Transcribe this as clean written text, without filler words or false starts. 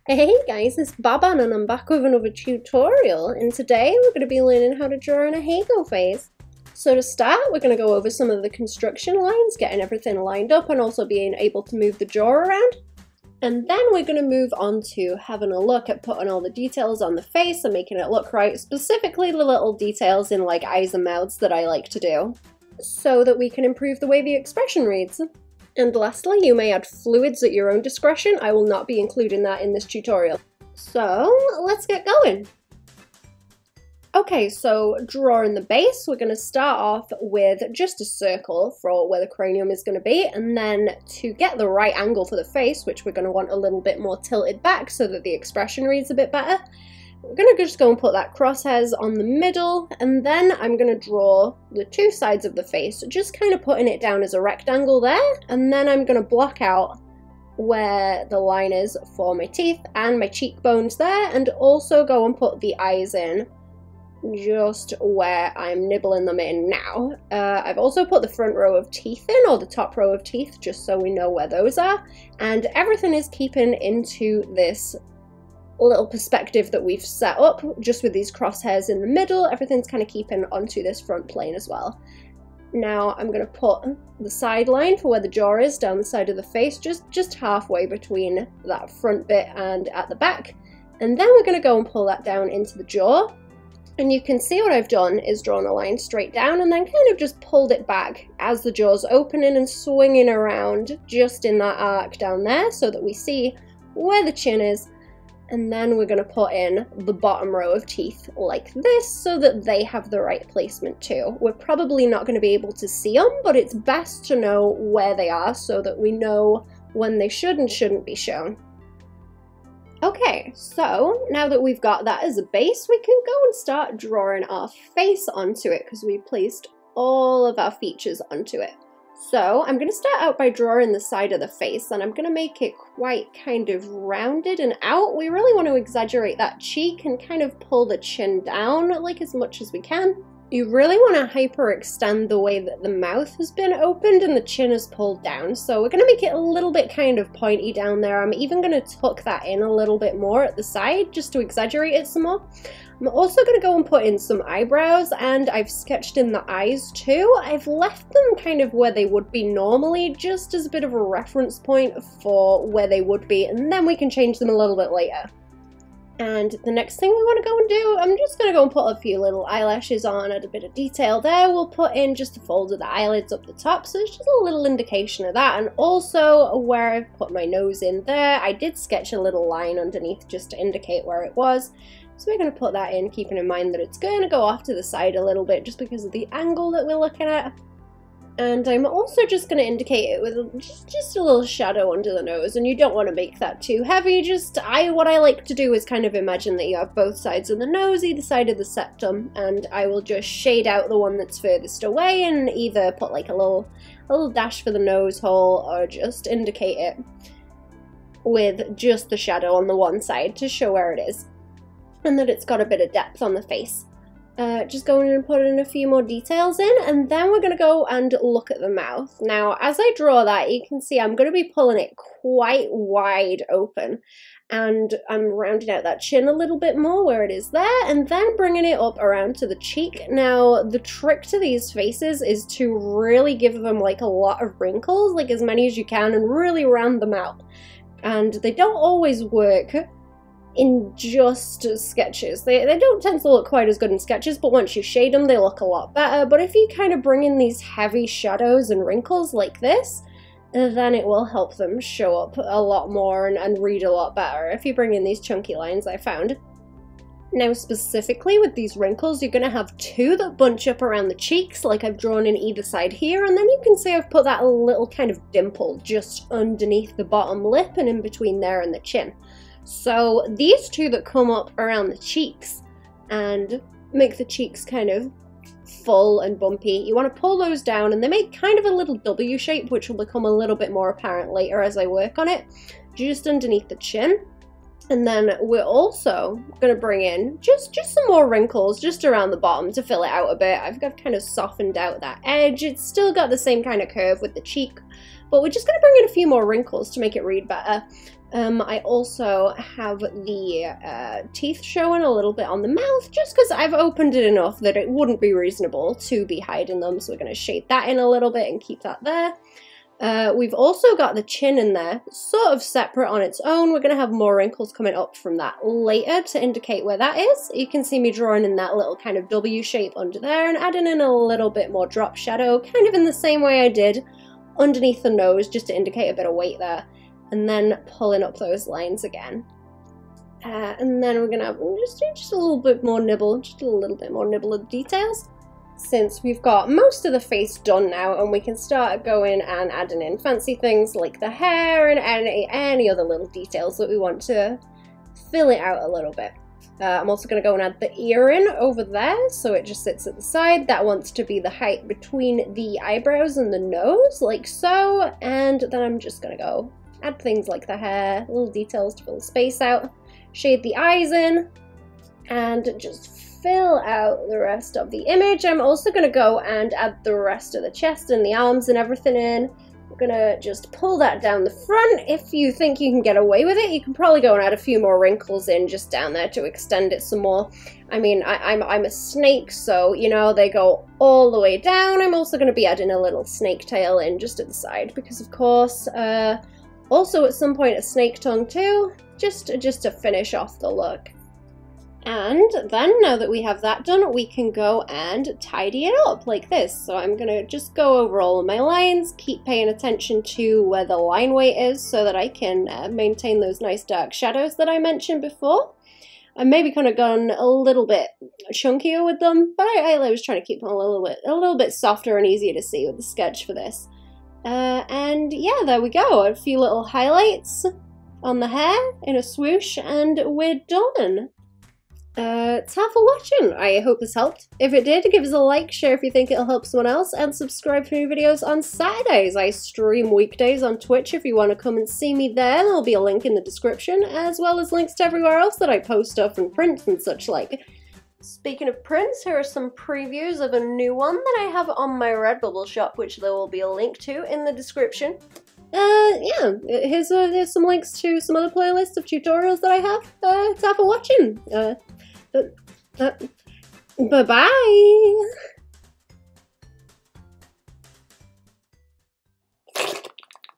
Hey guys, it's Baban and I'm back with another tutorial, and today we're going to be learning how to draw an Ahegao face. So to start, we're going to go over some of the construction lines, getting everything lined up and also being able to move the jaw around. And then we're going to move on to having a look at putting all the details on the face and making it look right, specifically the little details in like eyes and mouths that I like to do, so that we can improve the way the expression reads. And lastly, you may add fluids at your own discretion. I will not be including that in this tutorial. So let's get going. Okay, so drawing the base, we're going to start off with just a circle for where the cranium is going to be, and then to get the right angle for the face, which we're going to want a little bit more tilted back so that the expression reads a bit better, we're going to just go and put that crosshairs on the middle, and then I'm going to draw the two sides of the face, just kind of putting it down as a rectangle there, and then I'm going to block out where the line is for my teeth and my cheekbones there, and also go and put the eyes in just where I'm nibbling them in now. I've also put the front row of teeth in, or the top row of teeth, just so we know where those are, and everything is keeping into this little perspective that we've set up, just with these crosshairs in the middle. Everything's kind of keeping onto this front plane as well. Now I'm going to put the side line for where the jaw is down the side of the face, just halfway between that front bit and at the back, and then we're going to go and pull that down into the jaw. And you can see what I've done is drawn a line straight down and then kind of just pulled it back as the jaw's opening and swinging around just in that arc down there, so that we see where the chin is. And then we're going to put in the bottom row of teeth like this, so that they have the right placement too. We're probably not going to be able to see them, but it's best to know where they are so that we know when they should and shouldn't be shown. Okay, so now that we've got that as a base, we can go and start drawing our face onto it, because we've placed all of our features onto it. So I'm going to start out by drawing the side of the face, and I'm going to make it quite kind of rounded and out. We really want to exaggerate that cheek and kind of pull the chin down like as much as we can. You really want to hyperextend the way that the mouth has been opened and the chin is pulled down. So we're going to make it a little bit kind of pointy down there. I'm even going to tuck that in a little bit more at the side just to exaggerate it some more. I'm also going to go and put in some eyebrows, and I've sketched in the eyes too. I've left them kind of where they would be normally, just as a bit of a reference point for where they would be, and then we can change them a little bit later. And the next thing we want to go and do, I'm just going to go and put a few little eyelashes on, add a bit of detail there. We'll put in just a fold of the eyelids up the top, so it's just a little indication of that. And also where I've put my nose in there, I did sketch a little line underneath just to indicate where it was. So we're going to put that in, keeping in mind that it's going to go off to the side a little bit just because of the angle that we're looking at. And I'm also just going to indicate it with just a little shadow under the nose, and you don't want to make that too heavy. What I like to do is kind of imagine that you have both sides of the nose, either side of the septum, and I will just shade out the one that's furthest away and either put like a little dash for the nose hole, or just indicate it with just the shadow on the one side to show where it is and that it's got a bit of depth on the face. Just going in and putting a few more details in, and then we're going to go and look at the mouth. Now, as I draw that, you can see I'm going to be pulling it quite wide open, and I'm rounding out that chin a little bit more where it is there, and then bringing it up around to the cheek. Now, the trick to these faces is to really give them like a lot of wrinkles, like as many as you can, and really round them out. And they don't always work in just sketches. They don't tend to look quite as good in sketches, but once you shade them, they look a lot better. But if you kind of bring in these heavy shadows and wrinkles like this, then it will help them show up a lot more and read a lot better if you bring in these chunky lines I found. Now specifically with these wrinkles, you're going to have two that bunch up around the cheeks like I've drawn in either side here, and then you can see I've put that little kind of dimple just underneath the bottom lip and in between there and the chin. So these two that come up around the cheeks and make the cheeks kind of full and bumpy, you want to pull those down, and they make kind of a little W shape, which will become a little bit more apparent later as I work on it, just underneath the chin. And then we're also going to bring in just some more wrinkles just around the bottom to fill it out a bit. I've kind of softened out that edge. It's still got the same kind of curve with the cheek, but we're just going to bring in a few more wrinkles to make it read better. I also have the teeth showing a little bit on the mouth, just because I've opened it enough that it wouldn't be reasonable to be hiding them, so we're going to shade that in a little bit and keep that there. We've also got the chin in there, sort of separate on its own. We're going to have more wrinkles coming up from that later to indicate where that is. You can see me drawing in that little kind of W shape under there and adding in a little bit more drop shadow, kind of in the same way I did underneath the nose, just to indicate a bit of weight there. And then pulling up those lines again. And then we're going to have just a little bit more nibble, just a little bit more nibble of details. Since we've got most of the face done now, and we can start going and adding in fancy things like the hair and any other little details that we want to fill it out a little bit. I'm also going to go and add the earring over there, so it just sits at the side. That wants to be the height between the eyebrows and the nose, like so. And then I'm just going to go add things like the hair, little details to fill the space out, shade the eyes in, and just fill out the rest of the image. I'm also going to go and add the rest of the chest and the arms and everything in. We're going to just pull that down the front. If you think you can get away with it, you can probably go and add a few more wrinkles in just down there to extend it some more. I mean, I'm a snake, so, you know, they go all the way down. I'm also going to be adding a little snake tail in just at the side because, of course, also at some point a snake tongue too, just to finish off the look. And then, now that we have that done, we can go and tidy it up like this. So I'm going to just go over all of my lines, keep paying attention to where the line weight is so that I can maintain those nice dark shadows that I mentioned before. I maybe kind of gone a little bit chunkier with them, but I was trying to keep them a little bit softer and easier to see with the sketch for this. And yeah, there we go. A few little highlights on the hair in a swoosh, and we're done. Thanks for watching. I hope this helped. If it did, give us a like, share if you think it'll help someone else, and subscribe for new videos on Saturdays. I stream weekdays on Twitch if you want to come and see me there. There'll be a link in the description, as well as links to everywhere else that I post stuff and prints and such like. Speaking of prints, here are some previews of a new one that I have on my Redbubble shop, which there will be a link to in the description. Yeah, here's some links to some other playlists of tutorials that I have. Thanks for watching. Bye-bye!